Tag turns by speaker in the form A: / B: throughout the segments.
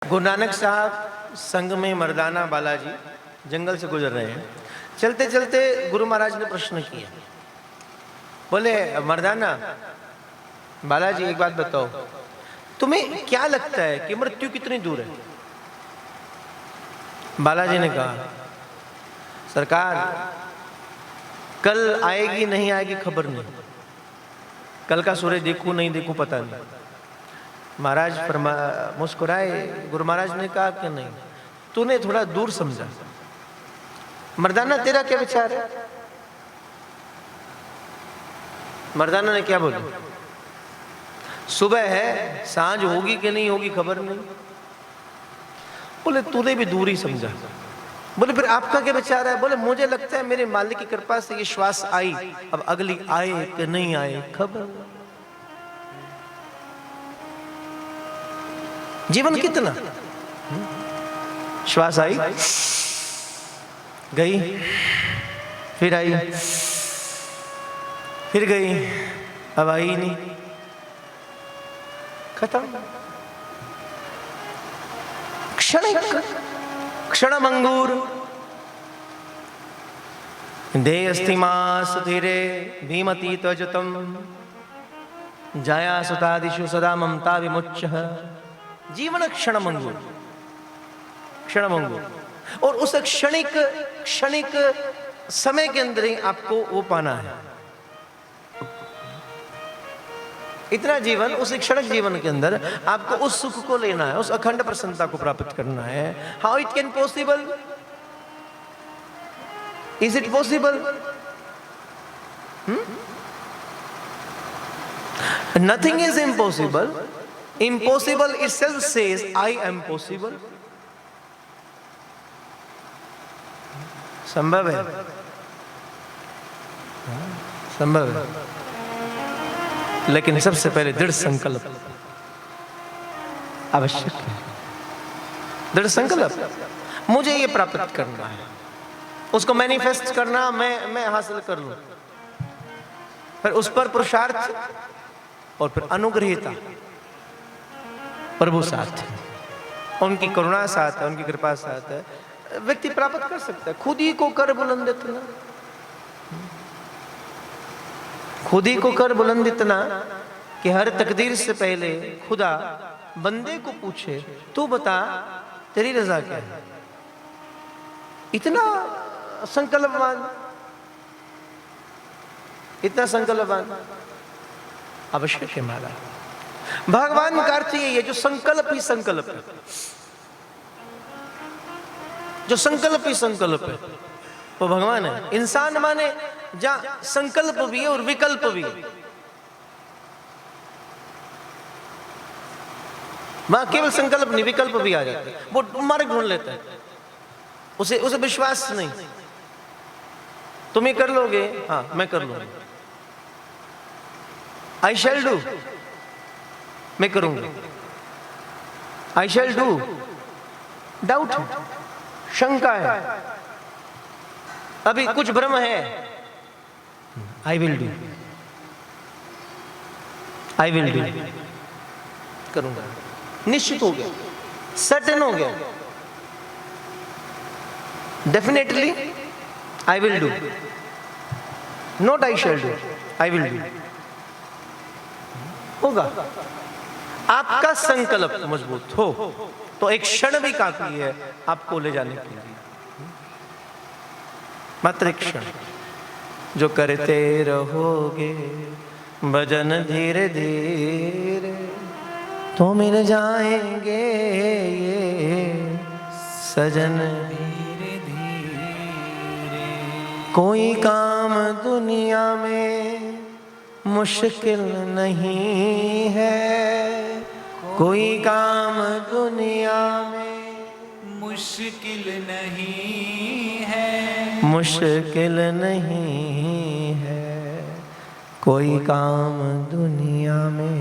A: गुरु नानक साहब संग में मर्दाना बालाजी जंगल से गुजर रहे हैं। चलते चलते गुरु महाराज ने प्रश्न किया, बोले मर्दाना बालाजी एक बात बताओ, तुम्हें क्या लगता है कि मृत्यु कितनी दूर है? बालाजी ने कहा, सरकार कल आएगी नहीं आएगी खबर नहीं, कल का सूर्य देखूं नहीं देखूं पता नहीं। महाराज मुस्कुराए। गुरु महाराज ने कहा कि नहीं, तूने थोड़ा दूर समझा। मर्दाना तेरा क्या विचार है? मर्दाना ने क्या बोला, सुबह है सांझ होगी कि नहीं होगी खबर नहीं। बोले तूने भी दूर ही समझा। बोले फिर आपका क्या विचार है? बोले मुझे लगता है मेरे मालिक की कृपा से ये श्वास आई, अब अगली आए कि नहीं आए खबर। जीवन कितना, श्वास आई गई, फिर आई फिर गई, अब आई नहीं, खत्म। क्षणमंगूर देहस्थिमास धीरे भीमती त्वजतम जाया सुतादिषु सदा ममता विमुच्य। जीवन क्षणमंगूर, क्षणमंगूर, और उस क्षणिक समय के अंदर ही आपको वो पाना है। इतना जीवन, उस क्षणिक जीवन के अंदर आपको उस सुख को लेना है, उस अखंड प्रसन्नता को प्राप्त करना है। How it can possible? Is it possible? Nothing is impossible. Impossible itself says, I am possible. संभव है, संभव है, लेकिन सबसे पहले दृढ़ संकल्प आवश्यक है। दृढ़ संकल्प, मुझे ये प्राप्त करना है, उसको मैनिफेस्ट करना, मैं हासिल कर लूं, फिर उस पर पुरुषार्थ और फिर अनुग्रहीता। प्रभु साथ है, उनकी करुणा साथ है, उनकी कृपा साथ है, व्यक्ति प्राप्त कर सकता है। खुद ही को कर बुलंद इतना, खुद ही को कर बुलंद इतना कि हर तकदीर से पहले खुदा बंदे को पूछे, तू बता तेरी रजा क्या है। इतना संकल्पवान, इतना संकल्पवान आवश्यक है। हमारा भगवान का अर्थ ये है जो संकल्प ही संकल्प है, जो संकल्प ही संकल्प है वो भगवान है। इंसान माने जहां संकल्प भी है और विकल्प भी है, वहां केवल संकल्प नहीं विकल्प भी आ जाता है। वो मार्ग ढूंढ लेता है, उसे विश्वास नहीं, तुम ये कर लोगे, हाँ मैं कर लूंगा, आई शैल डू, मैं करूंगा, आई शैल डू। डाउट है, शंका है, अभी कुछ भ्रम है, I will do, I will do, करूंगा, निश्चित हो गया, सर्टेन हो गया, definitely I will do, not I shall do, I will do. होगा। आपका संकल्प मजबूत हो तो एक क्षण भी काफी है आपको ले जाने के लिए, मात्र एक क्षण। जो करते रहोगे भजन धीरे धीरे तो मिल जाएंगे ये सजन धीरे धीरे। कोई काम दुनिया में मुश्किल नहीं है, कोई काम दुनिया में
B: मुश्किल नहीं है,
A: मुश्किल नहीं है, कोई काम दुनिया में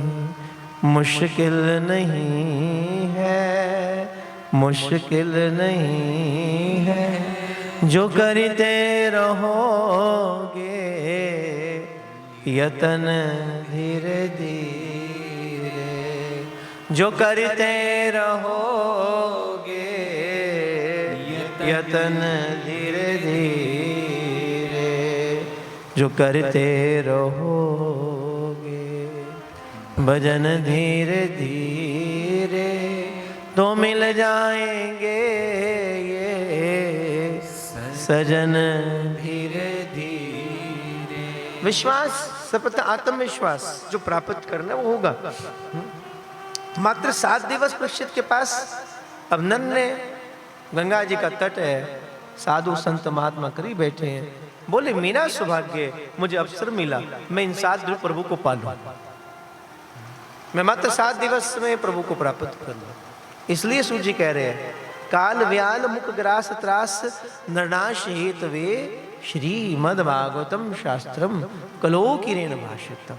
A: मुश्किल नहीं है, मुश्किल नहीं है। जो करते रहोगे यतन धीरे धीरे, जो करते रहोगे यतन धीरे धीरे, जो करते रहोगे भजन धीरे धीरे, तो मिल जाएंगे ये सजन धीरे धीरे। विश्वास, सपथ आत्मविश्वास जो प्राप्त करना वो होगा। मात्र 7 दिवस परीक्षित के पास। अब नन्हे गंगा जी का तट है, साधु संत महात्मा करीब बैठे हैं। बोले मेरा सौभाग्य, मुझे अवसर मिला, मैं इन 7 दिन प्रभु को पालूं, मैं मात्र 7 दिवस में प्रभु को प्राप्त कर लूं। इसलिए सूर्य जी कह रहे हैं काल व्याल मुख ग्रास त्रास नरनाश हेतवे श्रीमद् भागवतम शास्त्रम कलो किरेण भाषितम।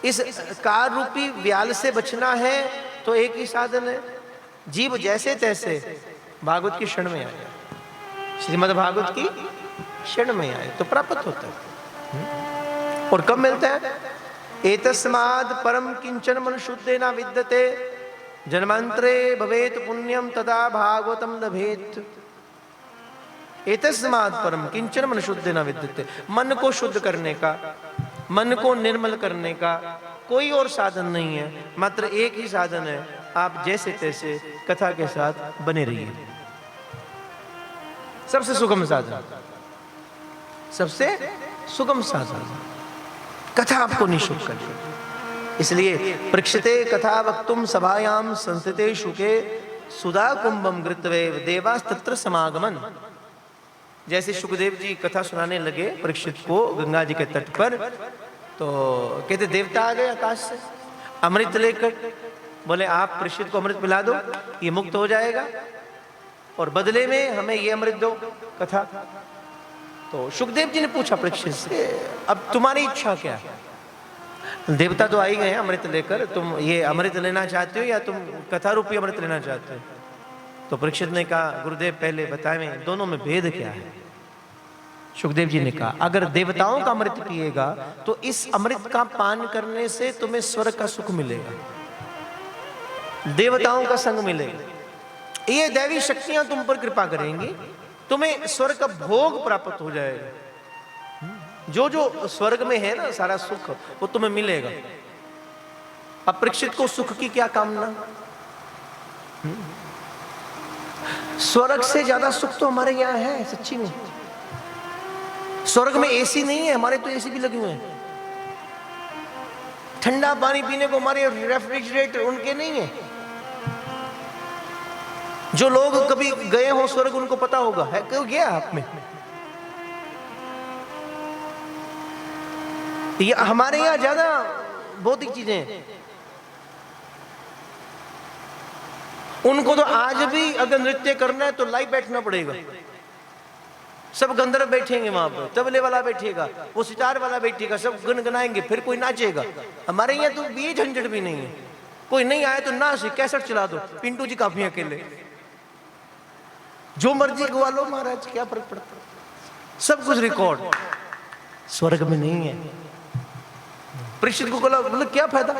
A: इस काल रूपी व्याल से बचना है तो एक ही साधन है, जीव जैसे तैसे भागवत की क्षण में आए, श्रीमद् भागवत की क्षण में आए तो प्राप्त होता है। और कब मिलता है? एतस्माद् परम किंचन मन शुद्धेन विद्यते, जन्मांतरे भवेत पुण्यम तदा भागवतम लभेत। एतस्माद् परम किंचन मन शुद्धेन विद्यते, मन को शुद्ध करने का, मन को निर्मल करने का कोई और साधन नहीं है, मात्र एक ही साधन है, आप जैसे तैसे कथा के साथ बने रहिए। सबसे सुगम साधन, सबसे सुगम साधन कथा आपको निःशुल्क कर। इसलिए परीक्षिते कथा वक्तुम सभायाम संस्थिते शुके सुधा कुंभम गृत्वे देवास्तत्र समागमन। जैसे सुखदेव जी कथा सुनाने लगे परीक्षित को गंगा जी के तट पर, तो कहते देवता आ गए आकाश से अमृत लेकर। बोले आप परीक्षित को अमृत पिला दो, ये मुक्त हो जाएगा, और बदले में हमें ये अमृत दो कथा। तो सुखदेव जी ने पूछा परीक्षित से अब तुम्हारी इच्छा क्या है? देवता तो आ ही गए हैं अमृत लेकर, तुम ये अमृत लेना चाहते हो या तुम कथा रूपी अमृत लेना चाहते हो? तो परीक्षित ने कहा गुरुदेव पहले बताएं दोनों में भेद क्या है। सुखदेव जी ने कहा अगर देवताओं का अमृत पिएगा तो इस अमृत का पान करने से तुम्हें स्वर्ग का सुख मिलेगा, देवताओं का संग मिलेगा, ये दैवी शक्तियां तुम पर कृपा करेंगी, तुम्हें स्वर्ग का भोग प्राप्त हो जाएगा, जो जो स्वर्ग में है ना सारा सुख वो तुम्हें मिलेगा। अब परीक्षित को सुख की क्या कामना? स्वर्ग से ज्यादा सुख तो हमारे यहाँ है सच्ची में। स्वर्ग में एसी नहीं है, हमारे तो एसी भी लगे हुए हैं। ठंडा पानी पीने को हमारे रेफ्रिजरेटर उनके नहीं है। जो लोग कभी गए हो स्वर्ग उनको पता होगा, है क्यों गया आप में? ये हमारे यहाँ ज्यादा भौतिक चीजें हैं। उनको तो आज भी अगर नृत्य करना है तो लाइव बैठना पड़ेगा, सब गंधर्व बैठेंगे वहां पर, तबले वाला बैठेगा, वो सितार वाला बैठेगा, सब गुनगुनाएंगे, फिर कोई नाचेगा। हमारे यहाँ तो ये झंझट भी नहीं है, कोई नहीं आए तो नाच कैसेट चला दो, पिंटू जी काफी अकेले, जो मर्जी गवा लो महाराज, क्या फर्क पड़ता, सब कुछ रिकॉर्ड। स्वर्ग में नहीं है। परीक्षित को बोला बोले क्या फायदा,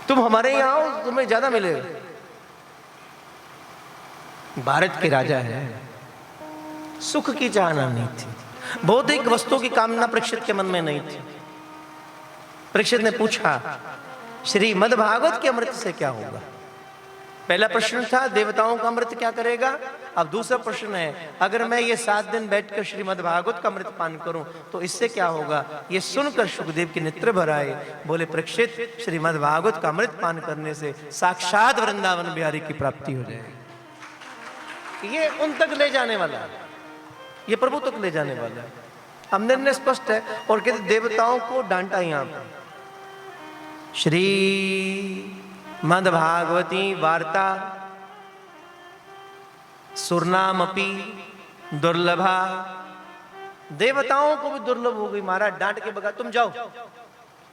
A: तुम हमारे यहाँ आओ तुम्हें ज्यादा मिलेगा। भारत के राजा है, सुख की चाहना नहीं थी, भौतिक वस्तुओं की कामना परीक्षित के मन में नहीं थी। परीक्षित ने पूछा श्रीमद् भागवत के अमृत से क्या होगा? पहला प्रश्न था देवताओं का अमृत क्या करेगा, अब दूसरा प्रश्न है अगर मैं ये 7 दिन बैठकर श्रीमद् भागवत का अमृत पान करूं तो इससे क्या होगा? ये सुनकर सुखदेव के नेत्र भर आए। बोले परीक्षित श्रीमद् भागवत का अमृत पान करने से साक्षात वृंदावन बिहारी की प्राप्ति हो जाएगी। ये उन तक ले जाने वाला है, ये प्रभु तक ले जाने वाला है। हमने ने स्पष्ट है। और कहते देवताओं को डांटा यहां पर, श्री मद भागवती वार्ता सुरनामपि दुर्लभा। देवताओं को भी दुर्लभ हो गई महाराज, डांट के बगा तुम जाओ,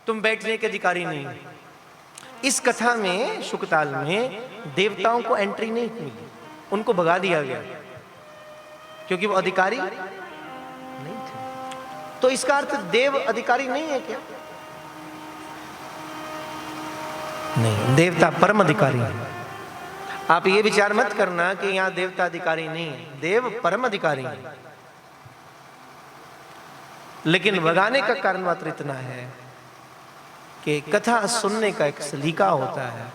A: तुम बैठने के अधिकारी नहीं। इस कथा में शुकताल में देवताओं को एंट्री नहीं मिली, उनको भगा दिया गया क्योंकि वो अधिकारी नहीं थे। तो इसका अर्थ देव अधिकारी नहीं है क्या? नहीं, देवता परम अधिकारी है। आप ये विचार मत करना कि यहां देवता अधिकारी नहीं है, देव परम अधिकारी है। लेकिन भगाने का कारण मात्र इतना है कि कथा सुनने का एक सलीका होता है।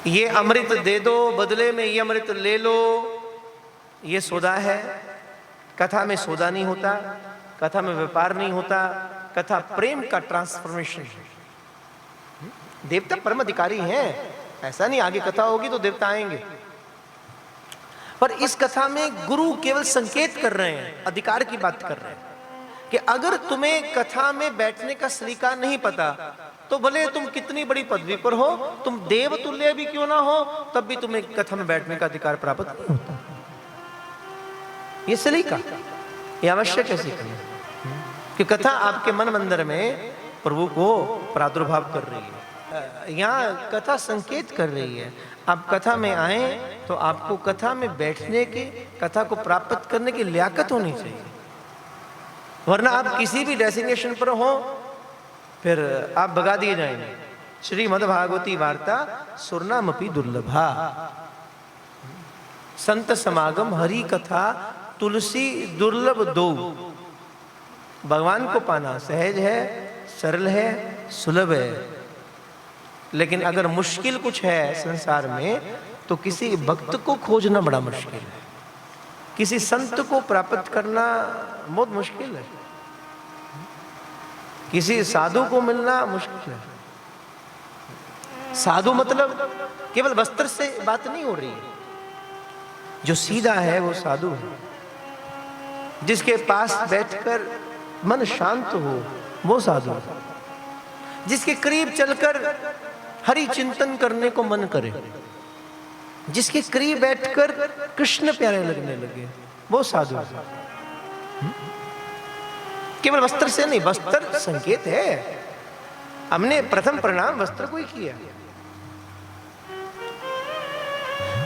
A: ये अमृत दे दो, बदले में ये अमृत ले लो, ये सौदा है। कथा में सौदा नहीं होता, कथा में व्यापार नहीं होता, कथा प्रेम का ट्रांसफॉर्मेशन है। देवता परम अधिकारी हैं, ऐसा नहीं आगे कथा होगी तो देवता आएंगे। पर इस कथा में गुरु केवल संकेत कर रहे हैं, अधिकार की बात कर रहे हैं कि अगर तुम्हें कथा में बैठने का सलीका नहीं पता तो भले तुम कितनी बड़ी पदवी पर हो, तुम देव तुल्य भी क्यों ना हो, तब भी तुम्हें कथा में बैठने का अधिकार प्राप्त नहीं होता। ये सलीका, ये आवश्यक है सीखना कि कथा आपके मन मंदिर में प्रभु को प्रादुर्भाव कर रही है। यहाँ कथा संकेत कर रही है। आप कथा में आए तो आपको कथा में बैठने की, कथा को प्राप्त करने की लियाकत होनी चाहिए, वरना आप किसी भी डेसिग्नेशन पर हो फिर आप भगा दिए जाएंगे। श्रीमद् भागवती वार्ता सुरनामपि दुर्लभा, संत समागम हरि कथा तुलसी दुर्लभ दो। भगवान को पाना सहज है, सरल है, सुलभ है, लेकिन अगर मुश्किल कुछ है संसार में तो किसी भक्त को खोजना बड़ा मुश्किल है, किसी संत को प्राप्त करना बहुत मुश्किल है, किसी साधु को मिलना मुश्किल है। साधु मतलब केवल वस्त्र से बात नहीं हो रही है, जो सीधा है वो साधु है, जिसके पास बैठकर मन शांत हो वो साधु है, जिसके करीब चलकर हरि चिंतन करने को मन करे, जिसके करीब बैठकर कृष्ण प्यारे लगने लगे वो साधु है। केवल वस्त्र से नहीं, वस्त्र संकेत है, हमने प्रथम प्रणाम वस्त्र को ही किया।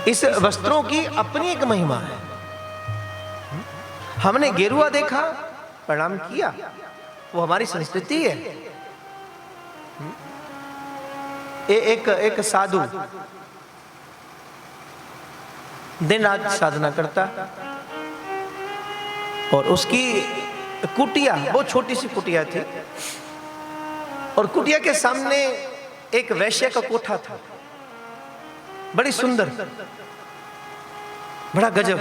A: इस वस्त्रों की अपनी एक महिमा है। हमने गेरुआ देखा, प्रणाम किया, वो हमारी संस्कृति है। एक साधु दिन रात साधना करता और उसकी कुटिया, वो छोटी सी कुटिया थी, और कुटिया के सामने एक वैश्य का कोठा था, बड़ी सुंदर, बड़ा गजब,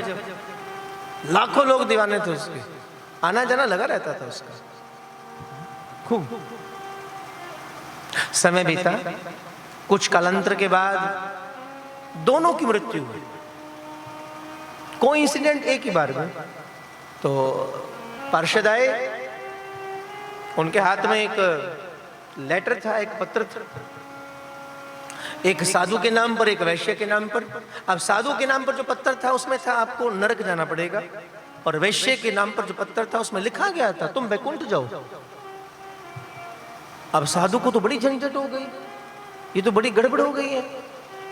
A: लाखों लोग दीवाने थे उसके, आना जाना लगा रहता था उसका खूब। समय बीता, कुछ कालांतर के बाद दोनों की मृत्यु हुई, कोइंसिडेंट एक ही बार में। तो पार्षद आए, उनके हाथ में एक लेटर था, एक पत्र था, एक साधु के नाम पर, एक वैश्य के नाम पर। अब साधु के नाम पर जो पत्र था उसमें था आपको नरक जाना पड़ेगा, और वैश्य के नाम पर जो पत्र था उसमें लिखा गया था तुम वैकुंठ जाओ। अब साधु को तो बड़ी झंझट हो गई, ये तो बड़ी गड़बड़ हो गई है,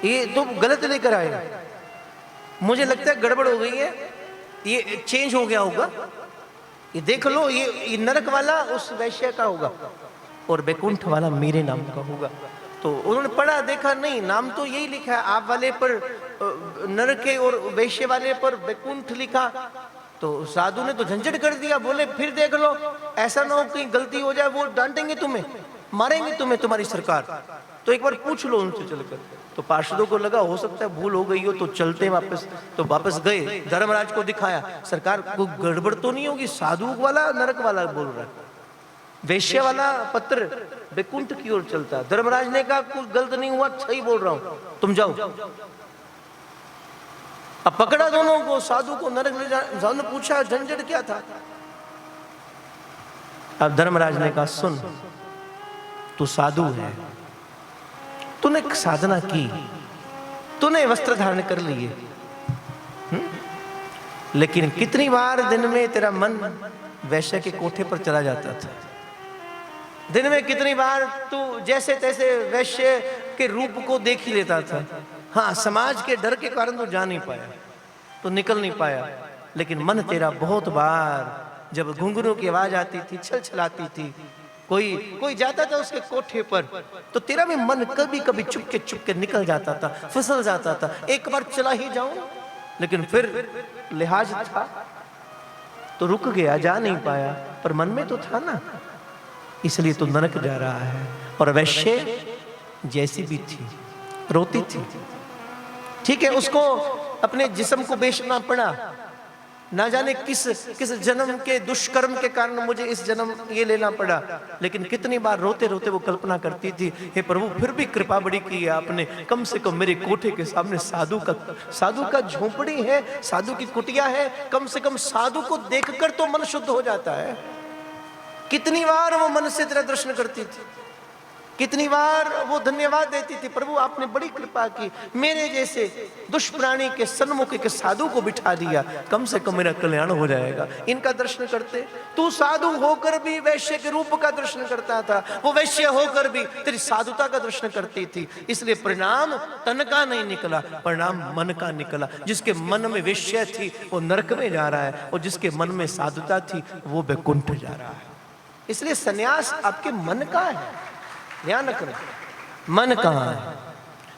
A: ये तो गलत लेकर आए, मुझे लगता है गड़बड़ हो गई है, ये चेंज हो गया होगा, ये देख लो, ये नरक वाला उस वैश्य का होगा और वैकुंठ वाला मेरे नाम का होगा। तो उन्होंने पढ़ा, देखा, नहीं, नाम तो यही लिखा है, आप वाले पर नरक के और वैश्य वाले पर वैकुंठ लिखा। तो साधु ने तो झंझट कर दिया, बोले फिर देख लो, ऐसा ना हो कहीं गलती हो जाए, वो डांटेंगे तुम्हें, मारेंगे तुम्हें तुम्हारी सरकार, तो एक बार पूछ लो उनसे चलकर। तो पार्षदों को लगा हो सकता है भूल हो गई हो, तो चलते वापस। तो वापस गए, धर्मराज को दिखाया, सरकार को गड़बड़ तो नहीं होगी, साधु वाला नरक वाला बोल रहा है, वैश्य वाला पत्र वैकुंठ की ओर चलता। धर्मराज ने कहा कुछ गलत नहीं हुआ, सही बोल रहा हूं, तुम जाओ। अब पकड़ा दोनों को, साधु को नरक ले जा। साधु ने पूछा झंझट क्या था। अब धर्मराज ने कहा सुन, तू साधु है, तूने साधना की, तूने वस्त्र धारण कर लिए, लेकिन कितनी बार दिन में तेरा मन वैश्य के कोठे पर चला जाता था, दिन में कितनी बार तू जैसे तैसे वैश्य के रूप को देख ही लेता था। हाँ, समाज के डर के कारण तो जा नहीं पाया, तो निकल नहीं पाया, लेकिन मन तेरा बहुत बार जब घुंघरू की आवाज आती थी, छल छलाती थी, कोई जाता था उसके कोठे पर, तो तेरा भी मन कभी कभी चुपके निकल जाता था, फिसल जाता था, एक बार चला ही जाऊं, लेकिन फिर लिहाज था तो रुक गया, जा नहीं पाया, पर मन में तो था ना, इसलिए तो नरक जा रहा है। और वैश्य जैसी भी थी, रोती थी, ठीक है, उसको अपने जिस्म को बेचना पड़ा, ना जाने किस जन्म के दुष्कर्म के कारण मुझे इस जन्म ये लेना पड़ा, लेकिन कितनी बार रोते रोते वो कल्पना करती थी, हे प्रभु फिर भी कृपा बड़ी की है आपने, कम से कम मेरे कोठे के सामने साधु का झोंपड़ी है, साधु की कुटिया है, कम से कम साधु को देखकर तो मन शुद्ध हो जाता है। कितनी बार वो मन से तेरा दर्शन करती थी, कितनी बार वो धन्यवाद देती थी, प्रभु आपने बड़ी कृपा की, मेरे जैसे दुष्प्राणी के सन्मुख के साधु को बिठा दिया, कम से कम मेरा कल्याण हो जाएगा। इनका दर्शन करते, तू साधु होकर भी वैश्य के रूप का दर्शन करता था, वो वैश्य होकर भी तेरी साधुता का दर्शन करती थी, इसलिए परिणाम तन का नहीं निकला, परिणाम मन का निकला। जिसके मन में वैश्य थी वो नरक में जा रहा है, और जिसके मन में साधुता थी वो वैकुंठ जा रहा है। इसलिए सन्यास आपके मन का है, ध्यान रखना, मन कहां है।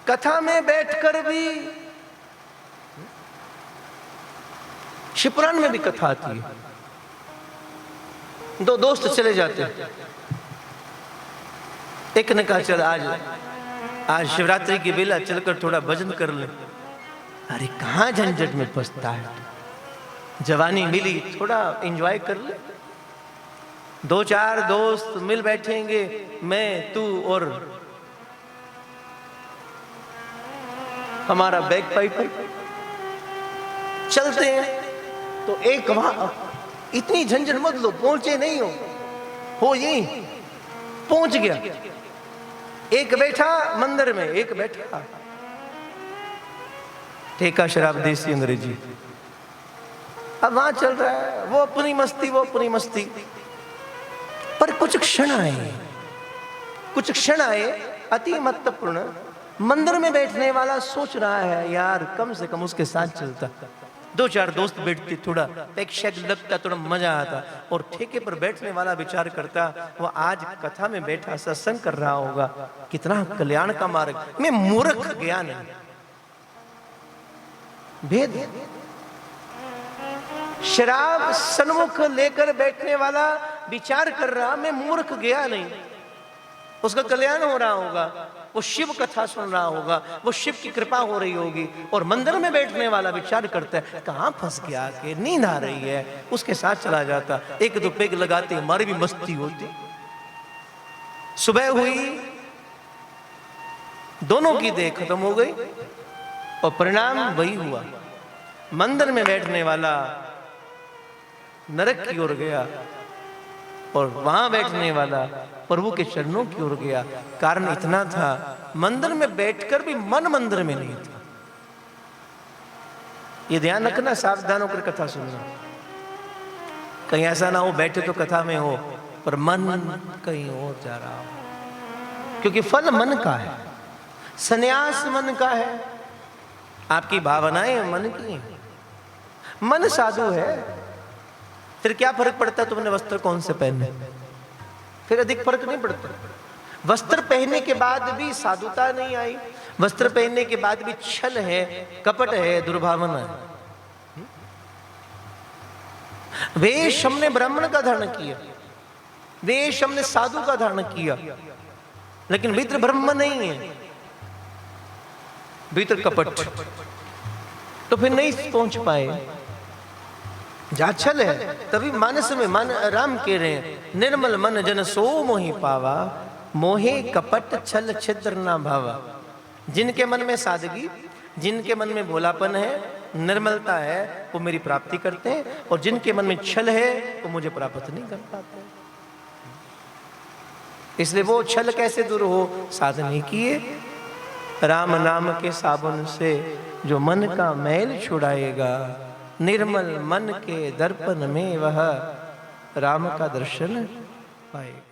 A: कथा में बैठकर भी, शिवपुराण में भी कथा आती है, दो दोस्त चले जाते, एक ने कहा चल आज शिवरात्रि की बेला चलकर थोड़ा भजन कर ले। अरे कहां झंझट में फंसता है, जवानी मिली थोड़ा एंजॉय कर ले। दो चार दोस्त मिल बैठेंगे, मैं तू और हमारा बैक पाइपर, चलते हैं तो एक वहां, इतनी झंझट मत लो, पहुंचे नहीं हो यही पहुंच गया, एक बैठा मंदिर में, एक बैठा ठेका शराब देसी अंग्रेजी, अब वहां चल रहा है, वो अपनी मस्ती, वो अपनी मस्ती। पर कुछ क्षण आए अति महत्वपूर्ण, मंदिर में बैठने वाला सोच रहा है यार कम से कम उसके साथ चलता, दो चार दोस्त बैठते, थोड़ा एक शेक लगता, थोड़ा मजा आता, और ठेके पर बैठने वाला विचार करता वो आज कथा में बैठा सत्संग कर रहा होगा, कितना कल्याण का मार्ग, मैं मूर्ख गया नहीं। भेद, शराब सन्मुख लेकर बैठने वाला विचार कर रहा, मैं मूर्ख गया नहीं, उसका कल्याण हो रहा होगा, वो शिव कथा सुन रहा होगा, वो शिव की कृपा हो रही होगी, और मंदिर में बैठने वाला विचार करता है कहां फंस गया, के नींद आ रही है, उसके साथ चला जाता, एक दो पेग लगाते हमारी भी मस्ती होती। सुबह हुई, दोनों की देह खत्म हो गई, और परिणाम वही हुआ, मंदिर में बैठने वाला नरक की ओर गया, और वहां बैठने वाला प्रभु के चरणों की ओर गया। कारण इतना था, मंदिर में बैठकर भी मन मंदिर में नहीं था। ये ध्यान रखना, सावधान होकर कथा सुनना, कहीं ऐसा ना हो बैठे तो कथा में हो पर मन कहीं और जा रहा हो, क्योंकि फल मन का है, सन्यास मन का है, आपकी भावनाएं मन की हैं। मन साधु है, फिर क्या फर्क पड़ता है तुमने वस्त्र कौन से पहने, फिर अधिक फर्क नहीं पड़ता। वस्त्र पहनने के बाद भी साधुता नहीं आई, वस्त्र पहनने के बाद भी छल है, कपट है, दुर्भावना है। वेश हमने ब्राह्मण का धारण किया, वेश हमने साधु का धारण किया, लेकिन भीतर ब्रह्म नहीं है, भीतर कपट, तो फिर नहीं पहुंच पाए। जहाँ छल है तभी मानस में मन, राम कह रहे हैं निर्मल मन जन सो मोहि पावा, मोहे कपट छल छिद्र ना भावा। जिनके मन में सादगी, जिनके मन में भोलापन है, निर्मलता है, वो मेरी प्राप्ति करते हैं, और जिनके मन में छल है वो मुझे प्राप्त नहीं कर पाते। इसलिए वो छल कैसे दूर हो, साधन किए राम नाम के साबुन से जो मन का मैल छुड़ाएगा, निर्मल मन के दर्पण में वह राम का दर्शन पाएगा।